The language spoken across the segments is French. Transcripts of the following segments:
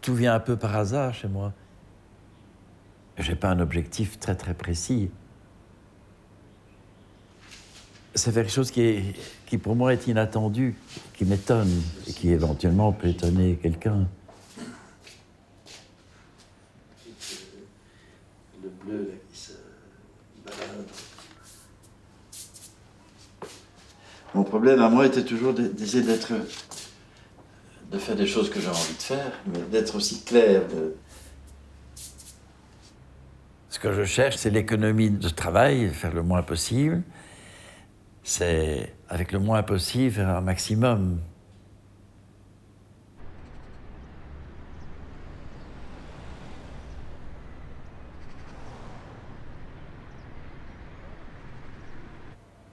tout vient un peu par hasard chez moi. J'ai pas un objectif très très précis. C'est quelque chose qui pour moi est inattendu, qui m'étonne et qui éventuellement peut étonner quelqu'un. Le bleu là, qui se balade. Mon problème à moi était toujours d'essayer de faire des choses que j'ai envie de faire, mais d'être aussi clair. Ce que je cherche, c'est l'économie de travail, faire le moins possible. C'est, avec le moins possible, faire un maximum.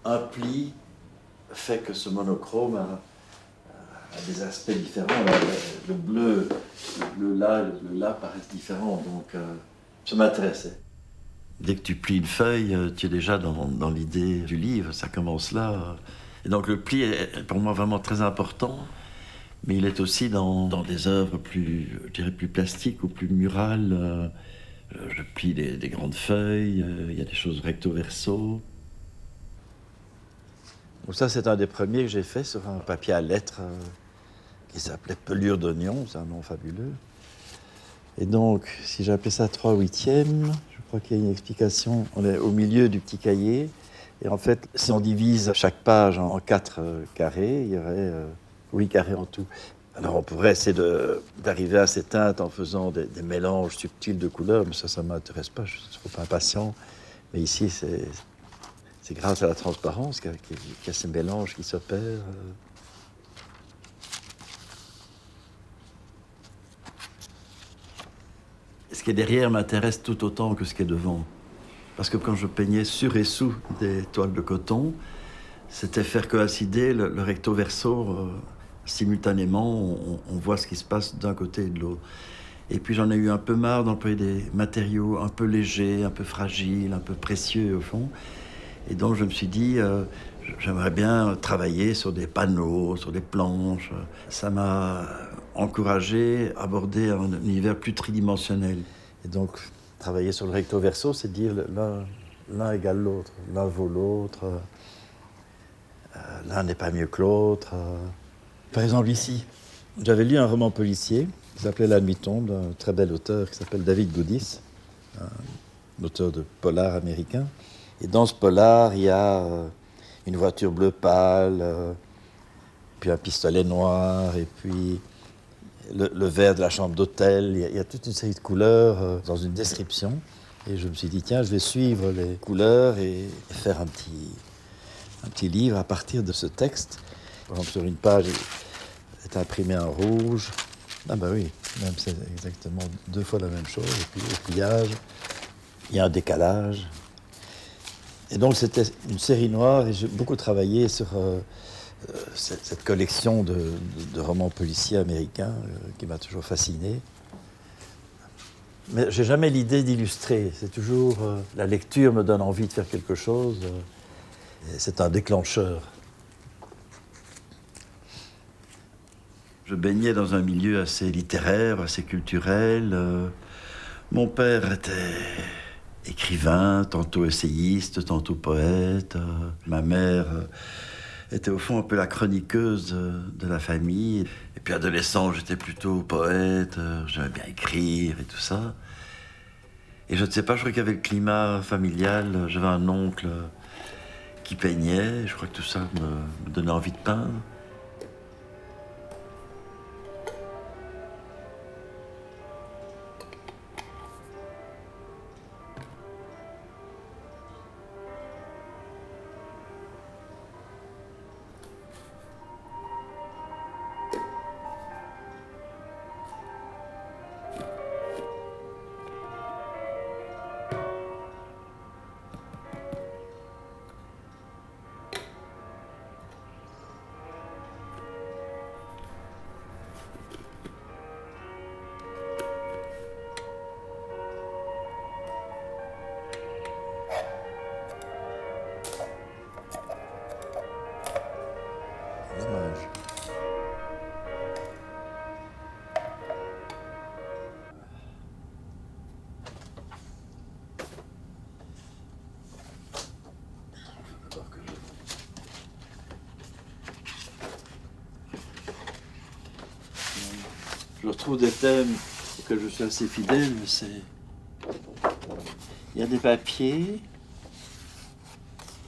Un pli fait que ce monochrome a des aspects différents. Le bleu là paraissent différents, donc ça m'intéressait. Dès que tu plies une feuille, tu es déjà dans l'idée du livre, ça commence là. Et donc le pli est pour moi vraiment très important, mais il est aussi dans des œuvres plus, je dirais, plus plastiques ou plus murales. Je plie des grandes feuilles, il y a des choses recto-verso. Donc ça, c'est un des premiers que j'ai fait sur un papier à lettres qui s'appelait Pelure d'oignon, c'est un nom fabuleux. Et donc, si j'appelais ça 3/8, je crois qu'il y a une explication. On est au milieu du petit cahier. Et en fait, si on divise chaque page en 4 carrés, il y aurait 8 carrés en tout. Alors on pourrait essayer d'arriver à ces teintes en faisant des mélanges subtils de couleurs, mais ça ne m'intéresse pas, je suis trop impatient. Mais ici, c'est grâce à la transparence qu'il y a ces mélanges qui s'opèrent. Ce qui est derrière m'intéresse tout autant que ce qui est devant. Parce que quand je peignais sur et sous des toiles de coton, c'était faire coïncider le recto verso simultanément. On voit ce qui se passe d'un côté et de l'autre. Et puis j'en ai eu un peu marre d'employer des matériaux un peu légers, un peu fragiles, un peu précieux au fond. Et donc je me suis dit, j'aimerais bien travailler sur des panneaux, sur des planches. Ça m'a encouragé à aborder un univers plus tridimensionnel. Et donc, travailler sur le recto verso, c'est dire l'un égale l'autre, l'un vaut l'autre, l'un n'est pas mieux que l'autre. Par exemple, ici, j'avais lu un roman policier qui s'appelait La nuit tombe, d'un très bel auteur qui s'appelle David Goodis, un auteur de polar américain. Et dans ce polar, il y a une voiture bleu pâle, puis un pistolet noir, et puis le verre de la chambre d'hôtel. Il y a toute une série de couleurs dans une description. Et je me suis dit, tiens, je vais suivre les couleurs et faire un petit livre à partir de ce texte. Par exemple, sur une page, il est imprimé en rouge. Ah ben oui, même c'est exactement 2 fois la même chose. Et puis au pliage, il y a un décalage. Et donc c'était une série noire et j'ai beaucoup travaillé sur cette collection de romans policiers américains qui m'a toujours fasciné. Mais j'ai jamais l'idée d'illustrer. C'est toujours la lecture me donne envie de faire quelque chose. C'est un déclencheur. Je baignais dans un milieu assez littéraire, assez culturel. Mon père était écrivain, tantôt essayiste, tantôt poète. Ma mère était au fond un peu la chroniqueuse de la famille. Et puis adolescent, j'étais plutôt poète, j'aimais bien écrire et tout ça. Et je ne sais pas, je crois qu'avec le climat familial, j'avais un oncle qui peignait. Je crois que tout ça me donnait envie de peindre. je retrouve des thèmes auxquels je suis assez fidèle. Il y a des papiers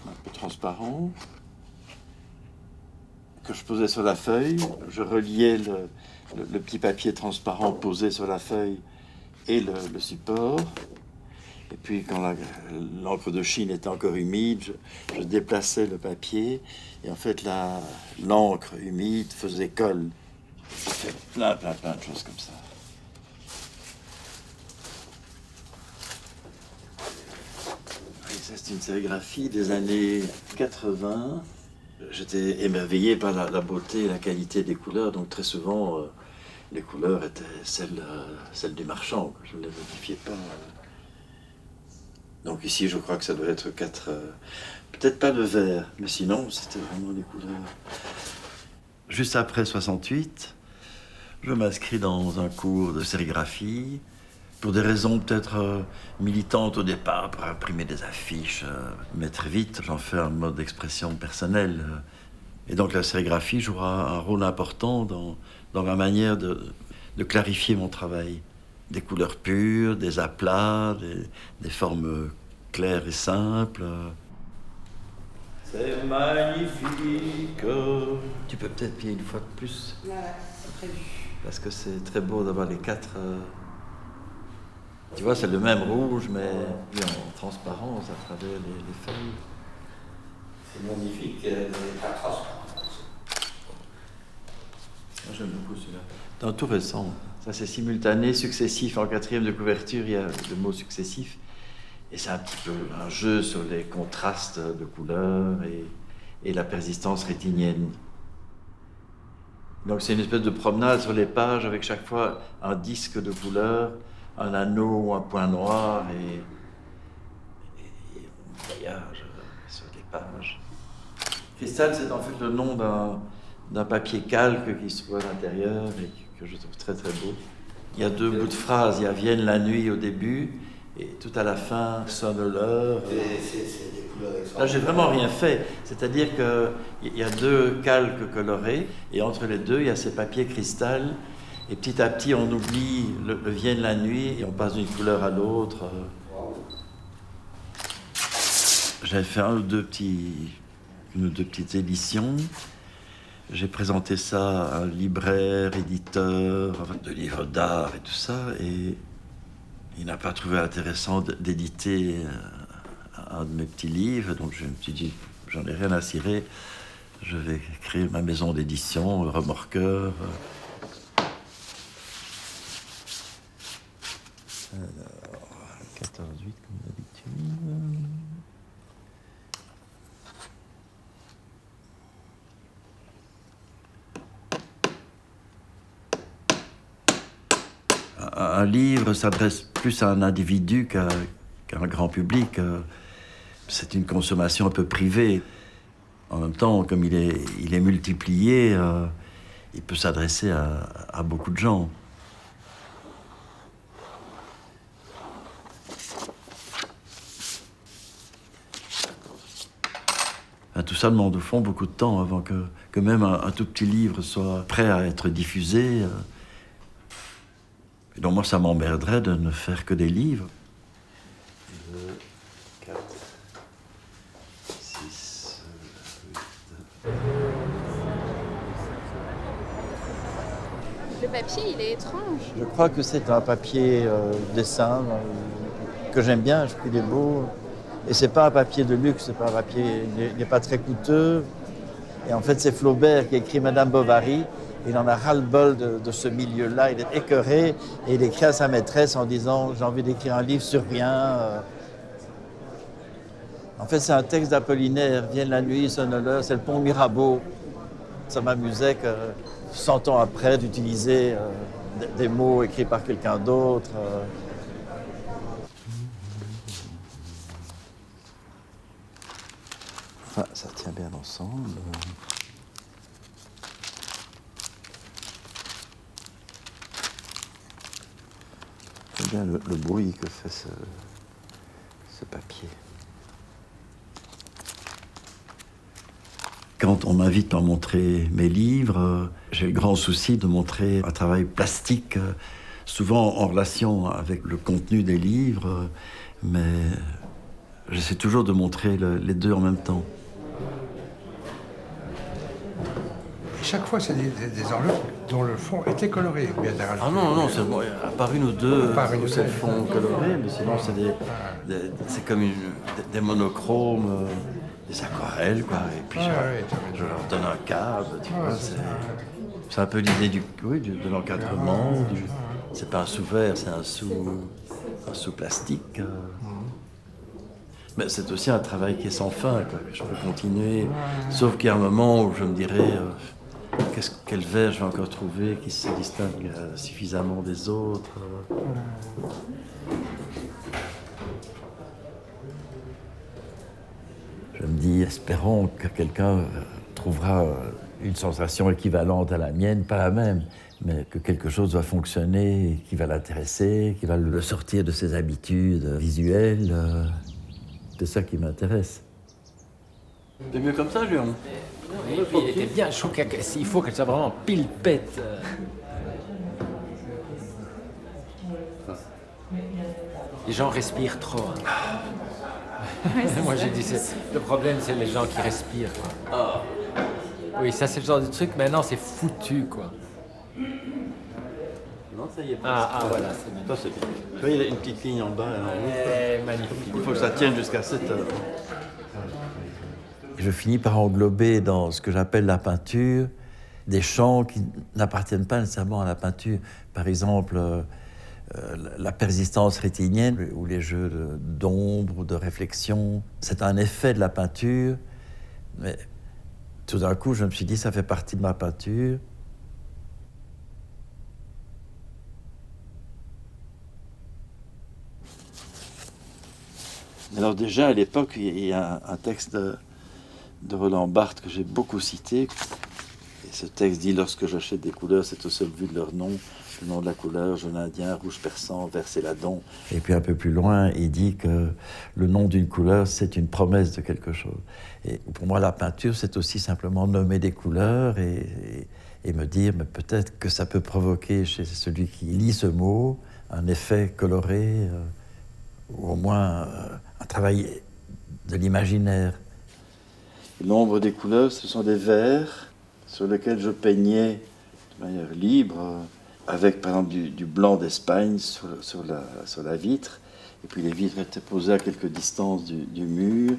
un peu transparents que je posais sur la feuille. Je reliais le petit papier transparent posé sur la feuille et le support. Et puis quand l'encre de Chine était encore humide, je déplaçais le papier. Et en fait, l'encre humide faisait colle. Ça fait plein de choses comme ça. Et ça, c'est une sérigraphie des années 80. J'étais émerveillé par la beauté et la qualité des couleurs. Donc très souvent, les couleurs étaient celles du marchand. Je ne les modifiais pas. Donc ici, je crois que ça doit être 4... peut-être pas le vert, mais sinon, c'était vraiment les couleurs. Juste après 68, je m'inscris dans un cours de sérigraphie, pour des raisons peut-être militantes au départ, pour imprimer des affiches, mais très vite, j'en fais un mode d'expression personnel. Et donc la sérigraphie jouera un rôle important dans ma manière de clarifier mon travail. Des couleurs pures, des aplats, des formes claires et simples. C'est magnifique. Tu peux peut-être pied une fois de plus. Ouais, c'est prévu. Parce que c'est très beau d'avoir les 4. Tu vois, c'est le même rouge, mais vu en transparence à travers les feuilles. C'est magnifique, les 4 transparents. J'aime beaucoup celui-là. C'est un tout récent. Ça, c'est simultané, successif. En 4e de couverture, il y a le mot successif. Et c'est un petit peu un jeu sur les contrastes de couleurs et la persistance rétinienne. Donc c'est une espèce de promenade sur les pages avec chaque fois un disque de couleur, un anneau ou un point noir et on voyage sur les pages. Cristal, c'est en fait le nom d'un papier calque qui se trouve à l'intérieur et que je trouve très très beau. Il y a 2 bouts de phrases, il y a Vienne la nuit au début et tout à la fin sonne l'heure. C'est des couleurs extraordinaires. Là, j'ai vraiment rien fait, c'est-à-dire qu'il y a 2 calques colorés et entre les 2, il y a ces papiers cristal et petit à petit, on oublie le Vienne la nuit et on passe d'une couleur à l'autre. J'avais fait une ou deux petites éditions. J'ai présenté ça à un libraire, éditeur de livres d'art et tout ça, et il n'a pas trouvé intéressant d'éditer un de mes petits livres, donc je me suis dit, j'en ai rien à cirer, je vais créer ma maison d'édition, Remorqueur. Alors, 14-8 comme d'habitude. Un livre s'adresse plus à un individu qu'à un grand public. C'est une consommation un peu privée. En même temps, comme il est multiplié, il peut s'adresser à beaucoup de gens. Tout ça demande au fond beaucoup de temps avant que même un tout petit livre soit prêt à être diffusé. Et donc moi, ça m'emmerderait de ne faire que des livres. 2, 4, 6, 8. Le papier, il est étrange. Je crois que c'est un papier dessin que j'aime bien, je trouve qu'il est beau. Et c'est pas un papier de luxe, c'est pas un papier, il n'est pas très coûteux. Et en fait, c'est Flaubert qui écrit Madame Bovary. Il en a ras-le-bol de ce milieu-là, il est écœuré et il écrit à sa maîtresse en disant « j'ai envie d'écrire un livre sur rien ». En fait, c'est un texte d'Apollinaire, « Vienne la nuit, sonne l'heure », c'est le pont Mirabeau. Ça m'amusait que 100 ans après d'utiliser des mots écrits par quelqu'un d'autre. Enfin, ça tient bien ensemble. J'aime bien le bruit que fait ce papier. Quand on m'invite à montrer mes livres, j'ai le grand souci de montrer un travail plastique, souvent en relation avec le contenu des livres, mais j'essaie toujours de montrer les deux en même temps. Chaque fois, c'est des enveloppes dont le fond était coloré. Bien Ah non, c'est bon, à part une ou deux, où c'est le fond coloré, mais sinon c'est comme des monochromes, des aquarelles, quoi. Et puis je leur donne un cadre, tu vois, c'est un peu l'idée de l'encadrement. C'est pas un sous-verre, c'est un sous plastique. Mais c'est aussi un travail qui est sans fin, quoi. Je peux continuer, sauf qu'il y a un moment où je me dirais quel verre je vais encore trouver qui se distingue suffisamment des autres. Je me dis, espérons que quelqu'un trouvera une sensation équivalente à la mienne, pas la même, mais que quelque chose va fonctionner, qui va l'intéresser, qui va le sortir de ses habitudes visuelles. C'est ça qui m'intéresse. C'est mieux comme ça, Léon. Et puis, il était bien chaud, il faut qu'elle soit vraiment pile-pète. Les gens respirent trop. Moi, j'ai dit, le problème, c'est les gens qui respirent. Quoi. Oui, ça, c'est le genre de truc, maintenant, c'est foutu, quoi. Non, ça y est. Voilà, c'est bien. Ça, c'est bien. Tu vois, il y a une petite ligne en bas et en haut. Magnifique. Il faut que ça tienne jusqu'à 7 heures. Je finis par englober dans ce que j'appelle la peinture des champs qui n'appartiennent pas nécessairement à la peinture. Par exemple, la persistance rétinienne ou les jeux d'ombre ou de réflexion. C'est un effet de la peinture, mais tout d'un coup, je me suis dit, ça fait partie de ma peinture. Alors déjà, à l'époque, il y a un texte de Roland Barthes que j'ai beaucoup cité. Et ce texte dit « Lorsque j'achète des couleurs, c'est au seul vu de leur nom. Le nom de la couleur, jaune indien, rouge persan, vert céladon. » Et puis un peu plus loin, il dit que le nom d'une couleur, c'est une promesse de quelque chose. Et pour moi, la peinture, c'est aussi simplement nommer des couleurs et me dire mais peut-être que ça peut provoquer chez celui qui lit ce mot un effet coloré, ou au moins un travail de l'imaginaire. L'ombre des couleurs, ce sont des verres sur lesquels je peignais de manière libre, avec par exemple du blanc d'Espagne sur la vitre. Et puis les vitres étaient posées à quelques distances du mur.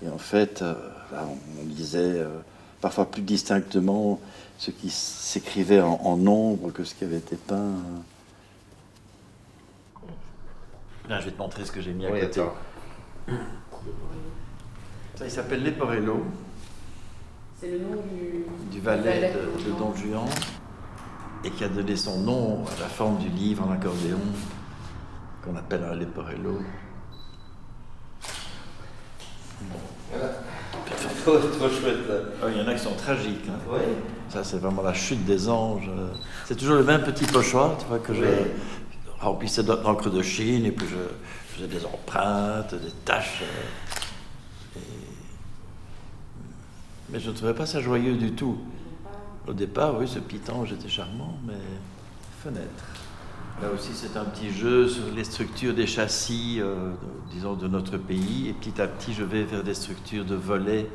Et en fait, là, on lisait parfois plus distinctement ce qui s'écrivait en ombre que ce qui avait été peint. Là, je vais te montrer ce que j'ai mis à côté. Ça, il s'appelle Leporello. C'est le nom du valet de Don Juan, et qui a donné son nom à la forme du livre en accordéon qu'on appelle un Leporello. Trop chouette là. Il y en a qui sont tragiques. Hein. Oui. Ça, c'est vraiment la chute des anges. C'est toujours le même petit pochoir, tu vois, que je remplissais d'encre de Chine, et puis je faisais des empreintes, des taches. Mais je ne trouvais pas ça joyeux du tout. Au départ, oui, ce petit ange était charmant, mais fenêtre. Là aussi, c'est un petit jeu sur les structures des châssis, disons, de notre pays. Et petit à petit, je vais vers des structures de volets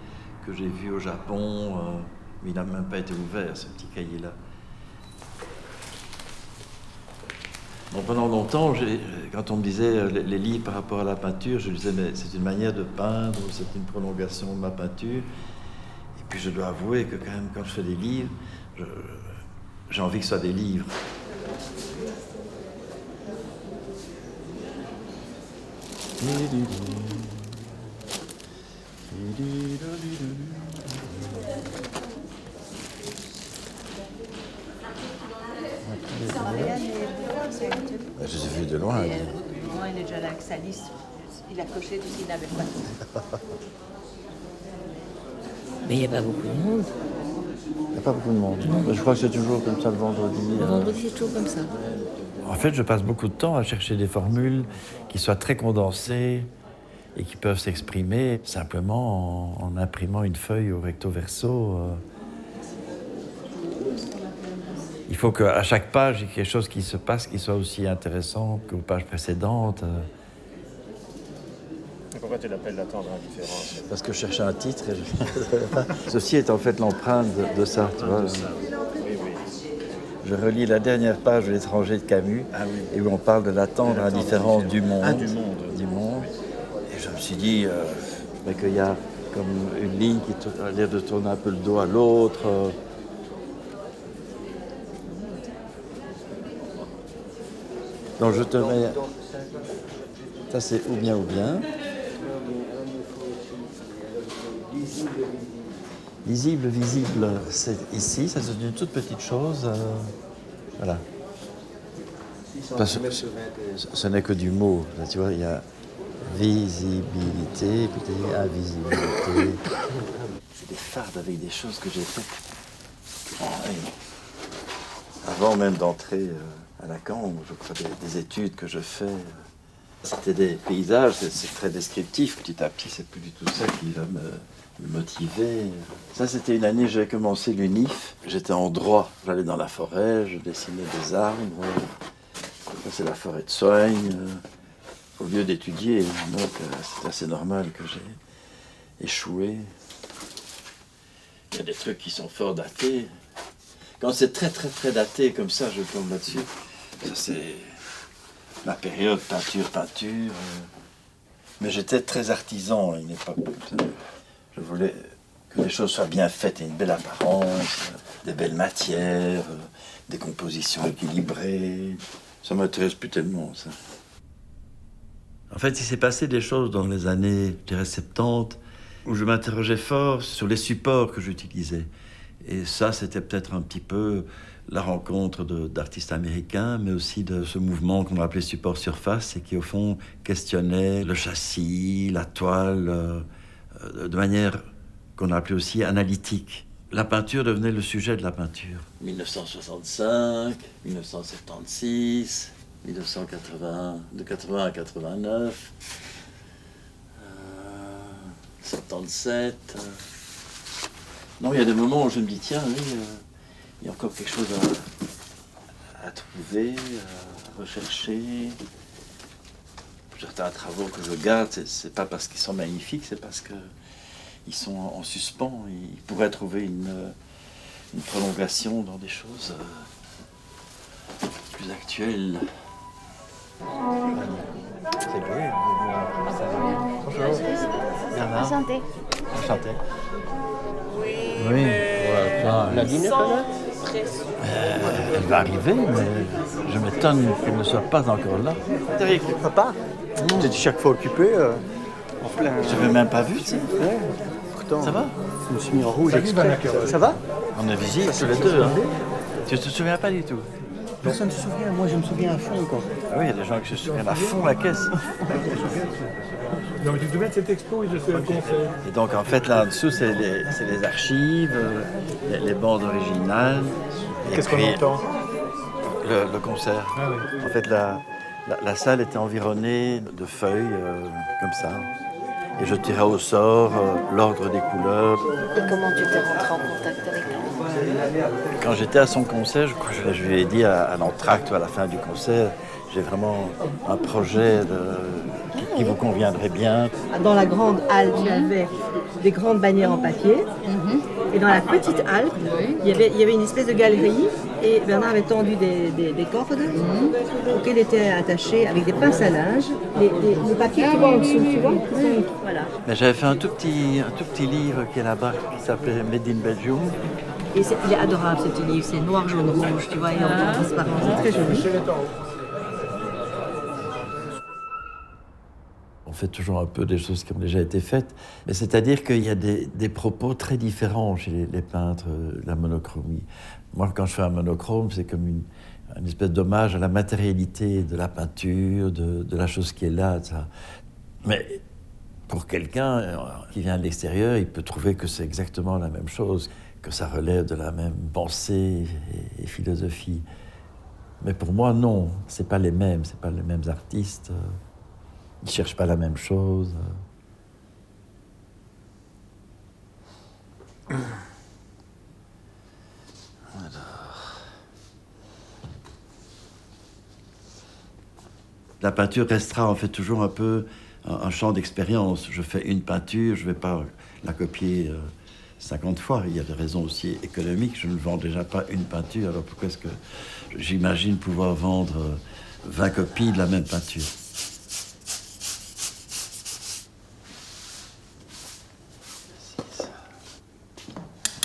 que j'ai vues au Japon. Mais il n'a même pas été ouvert, ce petit cahier-là. Donc, pendant longtemps, quand on me disait les livres par rapport à la peinture, je disais, mais c'est une manière de peindre, c'est une prolongation de ma peinture. Et puis je dois avouer que quand même, quand je fais des livres, j'ai envie que ce soit des livres. Je les ai vus de loin. Moi, il est déjà là avec sa liste. Il a coché tout ce qu'il n'avait pas. Mais il n'y a pas beaucoup de monde. Il n'y a pas beaucoup de monde. Je crois que c'est toujours comme ça le vendredi. Le vendredi, c'est toujours comme ça. En fait, je passe beaucoup de temps à chercher des formules qui soient très condensées et qui peuvent s'exprimer simplement en imprimant une feuille au recto verso. Il faut qu'à chaque page, il y ait quelque chose qui se passe qui soit aussi intéressant qu'aux pages précédentes. Pourquoi tu l'appelles l'attendre indifférence? Parce que je cherchais un titre et Ceci est en fait l'empreinte de ça, tu vois. Je relis la dernière page de L'étranger de Camus, et où on parle de la tendre indifférence du monde. Du monde. Et je me suis dit mais qu'il y a comme une ligne qui a l'air de tourner un peu le dos à l'autre. Donc je te mets... Ça c'est ou bien. Lisible, visible, c'est ici, ça c'est une toute petite chose. Voilà. Parce que ce n'est que du mot. Là, tu vois, il y a visibilité, puis invisibilité. C'est des fardes avec des choses que j'ai faites. Avant même d'entrer à Lacan, je crois des études que je fais. C'était des paysages, c'est très descriptif. Petit à petit, c'est plus du tout ça qui va me motiver. Ça, c'était une année, j'avais commencé l'UNIF. J'étais en droit. J'allais dans la forêt, je dessinais des arbres. Ça, c'est la forêt de Soigne. Au lieu d'étudier, donc c'est assez normal que j'ai échoué. Il y a des trucs qui sont fort datés. Quand c'est très très très daté comme ça, je tombe là-dessus. Ça, c'est ma période peinture. Mais j'étais très artisan à une époque. Je voulais que les choses soient bien faites, et une belle apparence, des belles matières, des compositions équilibrées. Ça m'intéresse plus tellement, ça. En fait, il s'est passé des choses dans les années, je dirais, 70, où je m'interrogeais fort sur les supports que j'utilisais. Et ça, c'était peut-être un petit peu la rencontre d'artistes américains, mais aussi de ce mouvement qu'on appelait support surface, et qui, au fond, questionnait le châssis, la toile, de manière qu'on appelait aussi analytique. La peinture devenait le sujet de la peinture. 1965, 1976, 1980, de 80 à 89, 77. Non, il y a des moments où je me dis, tiens, oui, il y a encore quelque chose à trouver, à rechercher. Certains travaux que je garde, c'est pas parce qu'ils sont magnifiques, c'est parce qu'ils sont en suspens. Ils pourraient trouver une prolongation dans des choses plus actuelles. C'est beau. Bonjour. Bernard. Enchanté. Enchanté. Oui. Nadine, Elle va arriver, mais je m'étonne qu'elle ne soit pas encore là. Derrière papa, j'étais chaque fois occupé en plein. Je n'avais même pas vu, tu sais. Ouais. Pourtant, Ça va? je me suis mis en rouge exprès. Ça va? On est visible tous les deux. Hein. Tu te souviens pas du tout? Personne ne se souvient, moi je me souviens à fond quoi. Ah oui, il y a des gens qui se souviennent à fond la caisse. Non, mais tu te souviens de cette expo, il a fait un concert. Et donc en fait là en dessous c'est les archives, les bandes originales. Qu'est-ce qu'on entend? Le concert. Ah oui. En fait la salle était environnée de feuilles comme ça. Et je tirais au sort l'ordre des couleurs. Et comment tu t'es rentré en contact avec lui? Quand j'étais à son concert, je lui ai dit à l'entracte ou à la fin du concert, j'ai vraiment un projet qui vous conviendrait bien. Dans la grande halle, il y avait des grandes bannières en papier. Et dans la petite halle, il y avait une espèce de galerie. Et Bernard avait tendu des cordes auxquelles étaient attachés avec des pinces à linge le papier qui va en dessous, tu vois. Voilà. Mais j'avais fait un tout petit livre qui est là-bas, qui s'appelait Made in Belgium. Et il est adorable ce petit livre, c'est noir, jaune, rouge, tu vois, et en transparent, c'est très joli. On fait toujours un peu des choses qui ont déjà été faites, mais c'est-à-dire qu'il y a des propos très différents chez les peintres, la monochromie. Moi, quand je fais un monochrome, c'est comme une espèce d'hommage à la matérialité de la peinture, de la chose qui est là, ça. Mais pour quelqu'un qui vient de l'extérieur, il peut trouver que c'est exactement la même chose, que ça relève de la même pensée et philosophie. Mais pour moi, non, c'est pas les mêmes artistes. Ils cherchent pas la même chose. peinture restera en fait toujours un peu un champ d'expérience. Je fais une peinture, je ne vais pas la copier 50 fois. Il y a des raisons aussi économiques. Je ne vends déjà pas une peinture, alors pourquoi est-ce que j'imagine pouvoir vendre 20 copies de la même peinture?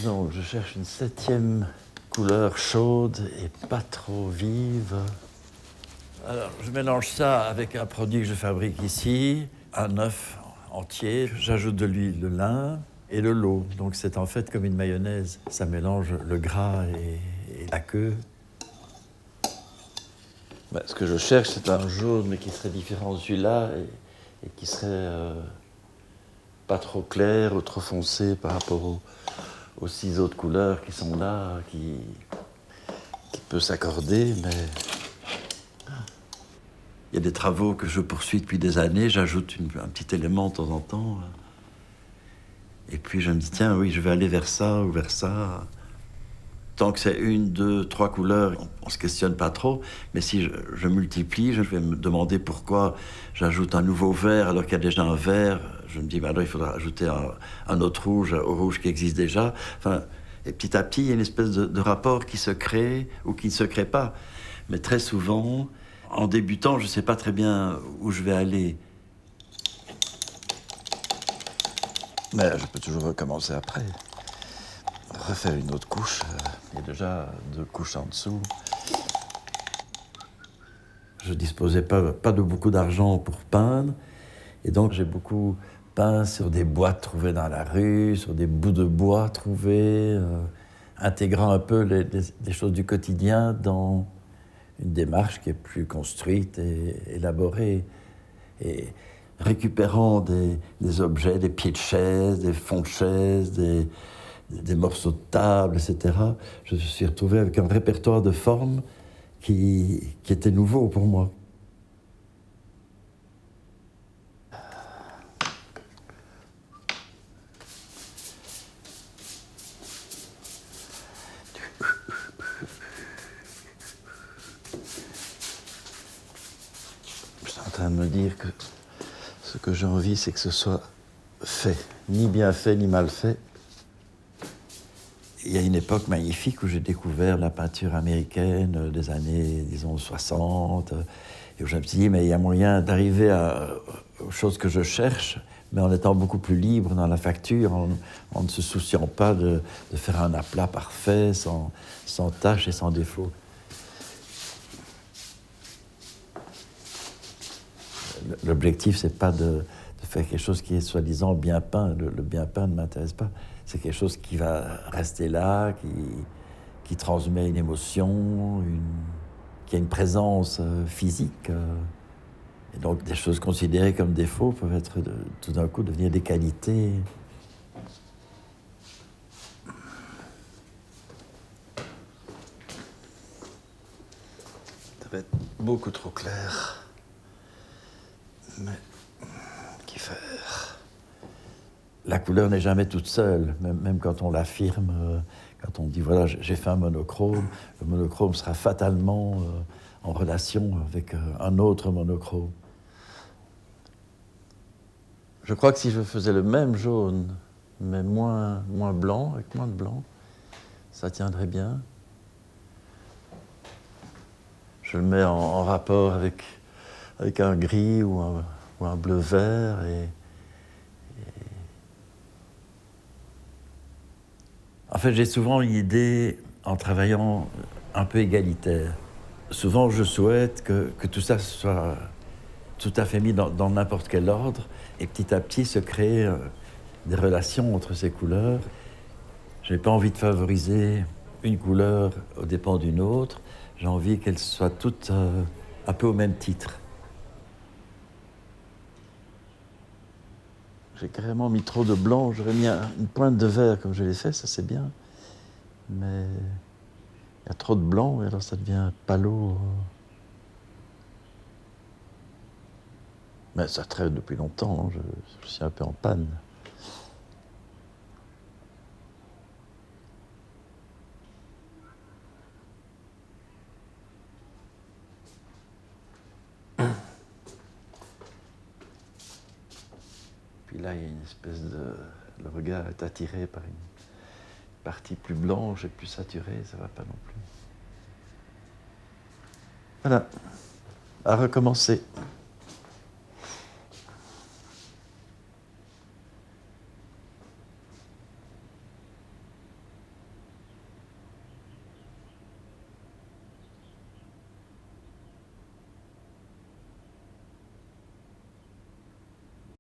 Donc je cherche une 7e couleur chaude et pas trop vive. Alors je mélange ça avec un produit que je fabrique ici, un œuf entier. J'ajoute de l'huile de lin et de l'eau. Donc c'est en fait comme une mayonnaise. Ça mélange le gras et la queue. Ce que je cherche, c'est un jaune mais qui serait différent de celui-là et qui serait pas trop clair ou trop foncé par rapport aux 6 autres couleurs qui sont là, qui peut s'accorder, mais il y a des travaux que je poursuis depuis des années, j'ajoute un petit élément de temps en temps, et puis je me dis, tiens, oui, je vais aller vers ça ou vers ça. Tant que c'est 1, 2, 3 couleurs, on ne se questionne pas trop, mais si je multiplie, je vais me demander pourquoi j'ajoute un nouveau vert alors qu'il y a déjà un vert. Je me dis, alors il faudra ajouter un autre rouge au rouge qui existe déjà. Enfin, et petit à petit, il y a une espèce de rapport qui se crée ou qui ne se crée pas. Mais très souvent, en débutant, je ne sais pas très bien où je vais aller. Mais je peux toujours recommencer après. Refaire une autre couche. Il y a déjà 2 couches en dessous. Je disposais pas de beaucoup d'argent pour peindre. Et donc j'ai beaucoup peint sur des boîtes trouvées dans la rue, sur des bouts de bois trouvés, intégrant un peu les choses du quotidien dans une démarche qui est plus construite et élaborée. Et récupérant des objets, des pieds de chaise, des fonds de chaise, des morceaux de table, etc. Je me suis retrouvé avec un répertoire de formes qui était nouveau pour moi. Je suis en train de me dire que ce que j'ai envie, c'est que ce soit fait, ni bien fait, ni mal fait. Il y a une époque magnifique où j'ai découvert la peinture américaine des années, disons, 60, et où je me suis dit, mais il y a moyen d'arriver aux choses que je cherche, mais en étant beaucoup plus libre dans la facture, en ne se souciant pas de faire un aplat parfait, sans tache et sans défaut. L'objectif, c'est pas de faire quelque chose qui est soi-disant bien peint. Le bien peint ne m'intéresse pas. C'est quelque chose qui va rester là, qui transmet une émotion, qui a une présence physique. Et donc, des choses considérées comme défauts peuvent être tout d'un coup devenir des qualités. Ça va être beaucoup trop clair. Mais qu'y faire? La couleur n'est jamais toute seule, même quand on l'affirme, quand on dit voilà, j'ai fait un monochrome, le monochrome sera fatalement en relation avec un autre monochrome. Je crois que si je faisais le même jaune, mais moins blanc, avec moins de blanc, ça tiendrait bien. Je le mets en rapport avec un gris ou un bleu-vert En fait, j'ai souvent une idée, en travaillant un peu égalitaire. Souvent, je souhaite que tout ça soit tout à fait mis dans n'importe quel ordre, et petit à petit se créer des relations entre ces couleurs. Je n'ai pas envie de favoriser une couleur aux dépens d'une autre. J'ai envie qu'elles soient toutes un peu au même titre. J'ai carrément mis trop de blanc, j'aurais mis une pointe de vert comme je l'ai fait, ça c'est bien. Mais il y a trop de blanc et alors ça devient palo. Mais ça traîne depuis longtemps, hein, je suis un peu en panne. Puis là, il y a une espèce de... Le regard est attiré par une partie plus blanche et plus saturée, ça ne va pas non plus. Voilà, à recommencer.